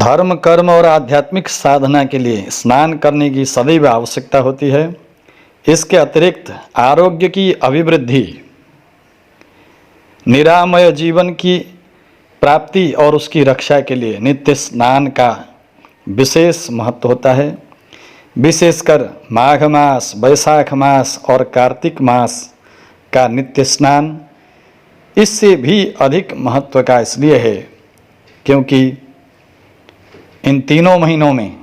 धर्म कर्म और आध्यात्मिक साधना के लिए स्नान करने की सदैव आवश्यकता होती है। इसके अतिरिक्त आरोग्य की अभिवृद्धि, निरामय जीवन की प्राप्ति और उसकी रक्षा के लिए नित्य स्नान का विशेष महत्व होता है। विशेषकर माघ मास, वैशाख मास और कार्तिक मास का नित्य स्नान इससे भी अधिक महत्व का इसलिए है क्योंकि इन तीनों महीनों में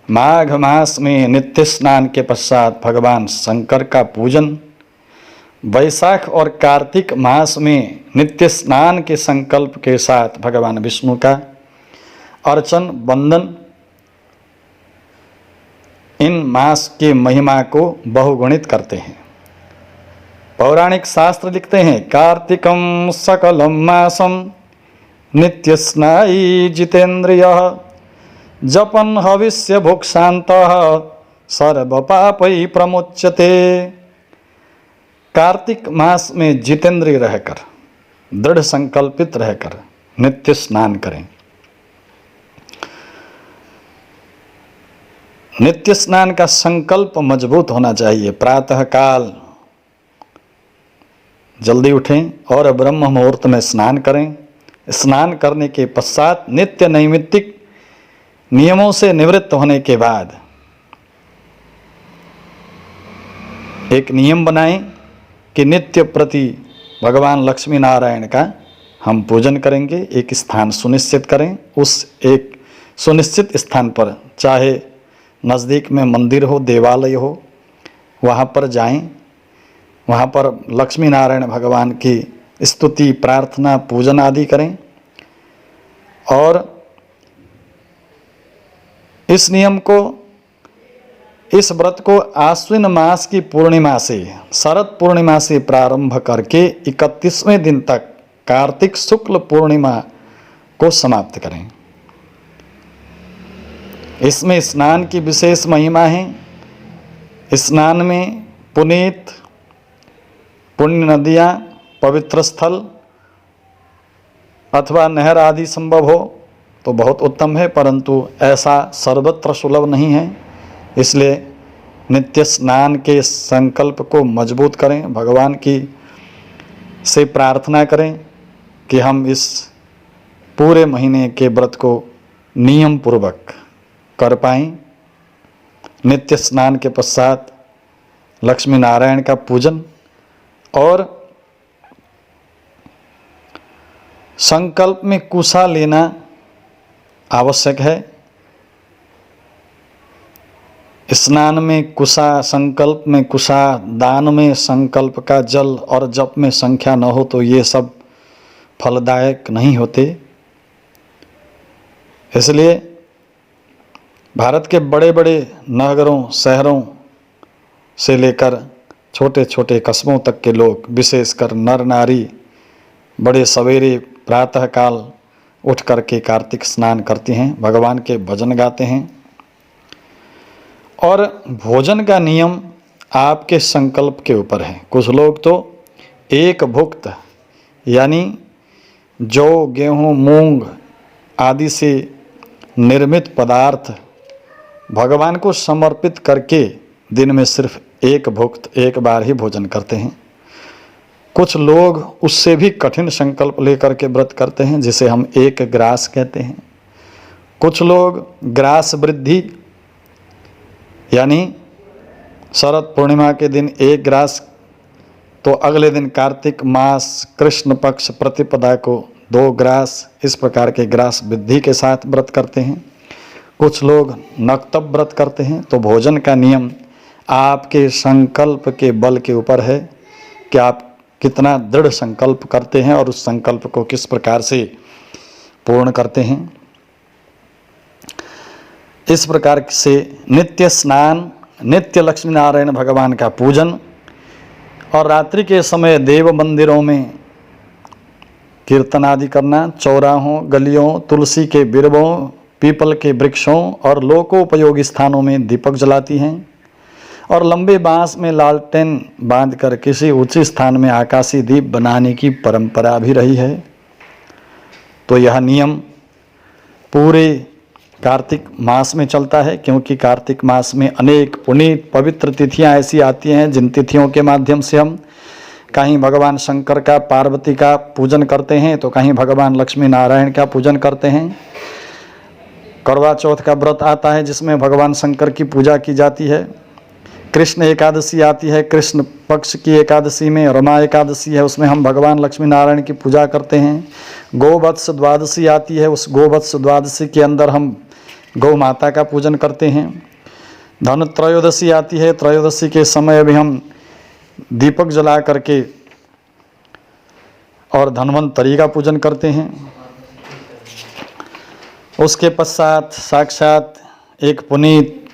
माघ मास में नित्य स्नान के पश्चात भगवान शंकर का पूजन, वैशाख और कार्तिक मास में नित्य स्नान के संकल्प के साथ भगवान विष्णु का अर्चन वंदन इन मास के महिमा को बहुगुणित करते हैं। पौराणिक शास्त्र लिखते हैं, कार्तिकं सकलं मासं नित्य स्नायी जितेन्द्रियः जपन हविष्य भुक्शान्तः सर्व पापै प्रमुच्यते। कार्तिक मास में जितेंद्रिय रहकर, दृढ़ संकल्पित रहकर नित्य स्नान करें। नित्य स्नान का संकल्प मजबूत होना चाहिए। प्रातः काल जल्दी उठें और ब्रह्म मुहूर्त में स्नान करें। स्नान करने के पश्चात नित्य नैमित्तिक नियमों से निवृत्त होने के बाद एक नियम बनाएं कि नित्य प्रति भगवान लक्ष्मी नारायण का हम पूजन करेंगे। एक स्थान सुनिश्चित करें, उस एक सुनिश्चित स्थान पर, चाहे नज़दीक में मंदिर हो, देवालय हो, वहाँ पर जाएं। वहाँ पर लक्ष्मी नारायण भगवान की स्तुति, प्रार्थना, पूजन आदि करें। और इस नियम को, इस व्रत को आश्विन मास की पूर्णिमा से, शरद पूर्णिमा से प्रारंभ करके 31वें दिन तक कार्तिक शुक्ल पूर्णिमा को समाप्त करें। इसमें स्नान की विशेष महिमा है। स्नान में पुनीत, पुण्य नदियाँ, पवित्र स्थल अथवा नहर आदि संभव हो तो बहुत उत्तम है, परंतु ऐसा सर्वत्र सुलभ नहीं है। इसलिए नित्य स्नान के संकल्प को मजबूत करें। भगवान की से प्रार्थना करें कि हम इस पूरे महीने के व्रत को नियम पूर्वक कर पाएं। नित्य स्नान के पश्चात लक्ष्मी नारायण का पूजन और संकल्प में कुशा लेना आवश्यक है। स्नान में कुशा, संकल्प में कुशा, दान में संकल्प का जल और जप में संख्या न हो तो ये सब फलदायक नहीं होते। इसलिए भारत के बड़े बड़े नगरों, शहरों से लेकर छोटे छोटे कस्बों तक के लोग, विशेषकर नर नारी, बड़े सवेरे प्रातःकाल उठ करके कार्तिक स्नान करते हैं, भगवान के भजन गाते हैं। और भोजन का नियम आपके संकल्प के ऊपर है। कुछ लोग तो एक भुक्त यानी जौ, गेहूँ, मूंग आदि से निर्मित पदार्थ भगवान को समर्पित करके दिन में सिर्फ एक भुक्त, एक बार ही भोजन करते हैं। कुछ लोग उससे भी कठिन संकल्प लेकर के व्रत करते हैं, जिसे हम एक ग्रास कहते हैं। कुछ लोग ग्रास वृद्धि यानी शरद पूर्णिमा के दिन एक ग्रास, तो अगले दिन कार्तिक मास कृष्ण पक्ष प्रतिपदा को 2 ग्रास, इस प्रकार के ग्रास वृद्धि के साथ व्रत करते हैं। कुछ लोग नक्तब व्रत करते हैं। तो भोजन का नियम आपके संकल्प के बल के ऊपर है कि आप कितना दृढ़ संकल्प करते हैं और उस संकल्प को किस प्रकार से पूर्ण करते हैं। इस प्रकार से नित्य स्नान, नित्य लक्ष्मी नारायण भगवान का पूजन और रात्रि के समय देव मंदिरों में कीर्तन आदि करना, चौराहों, गलियों, तुलसी के बिरबों, पीपल के वृक्षों और लोकोपयोगी स्थानों में दीपक जलाती हैं और लंबे बांस में लालटेन बांधकर किसी ऊंचे स्थान में आकाशीय दीप बनाने की परंपरा भी रही है। तो यह नियम पूरे कार्तिक मास में चलता है, क्योंकि कार्तिक मास में अनेक पुनीत पवित्र तिथियां ऐसी आती हैं जिन तिथियों के माध्यम से हम कहीं भगवान शंकर का, पार्वती का पूजन करते हैं, तो कहीं भगवान लक्ष्मी नारायण का पूजन करते हैं। करवा चौथ का व्रत आता है जिसमें भगवान शंकर की पूजा की जाती है। कृष्ण एकादशी आती है, कृष्ण पक्ष की एकादशी में रमा एकादशी है, उसमें हम भगवान लक्ष्मी नारायण की पूजा करते हैं। गोवत्स द्वादशी आती है, उस गोवत्स द्वादशी के अंदर हम गौ माता का पूजन करते हैं। धन त्रयोदशी आती है, त्रयोदशी के समय भी हम दीपक जला करके और धन्वंतरी का पूजन करते हैं। उसके पश्चात साक्षात एक पुनीत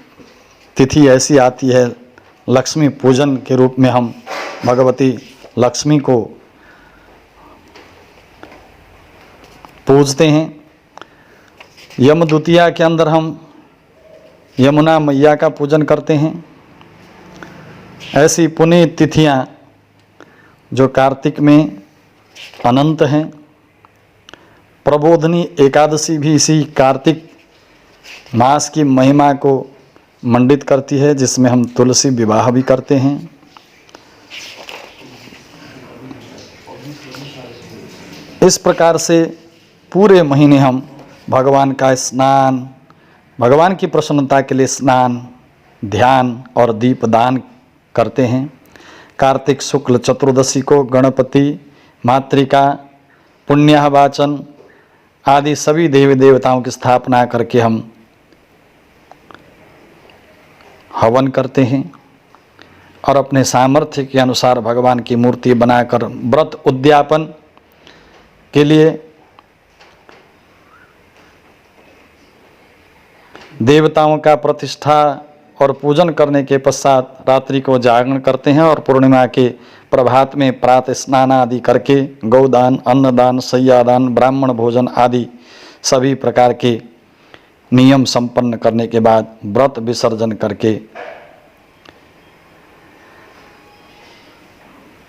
तिथि ऐसी आती है, लक्ष्मी पूजन के रूप में हम भगवती लक्ष्मी को पूजते हैं। यम द्वितीया के अंदर हम यमुना मैया का पूजन करते हैं। ऐसी पुनीत तिथियां जो कार्तिक में अनंत हैं। प्रबोधनी एकादशी भी इसी कार्तिक मास की महिमा को मंडित करती है, जिसमें हम तुलसी विवाह भी करते हैं। इस प्रकार से पूरे महीने हम भगवान का स्नान, भगवान की प्रसन्नता के लिए स्नान, ध्यान और दीपदान करते हैं। कार्तिक शुक्ल चतुर्दशी को गणपति, मातृका, पुण्यवाचन आदि सभी देवी देवताओं की स्थापना करके हम हवन करते हैं और अपने सामर्थ्य के अनुसार भगवान की मूर्ति बनाकर व्रत उद्यापन के लिए देवताओं का प्रतिष्ठा और पूजन करने के पश्चात रात्रि को जागरण करते हैं और पूर्णिमा के प्रभात में प्रातः स्नान आदि करके गौदान, अन्नदान, शय्यादान, ब्राह्मण भोजन आदि सभी प्रकार के नियम संपन्न करने के बाद व्रत विसर्जन करके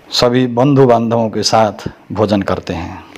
सभी बंधु बांधवों के साथ भोजन करते हैं।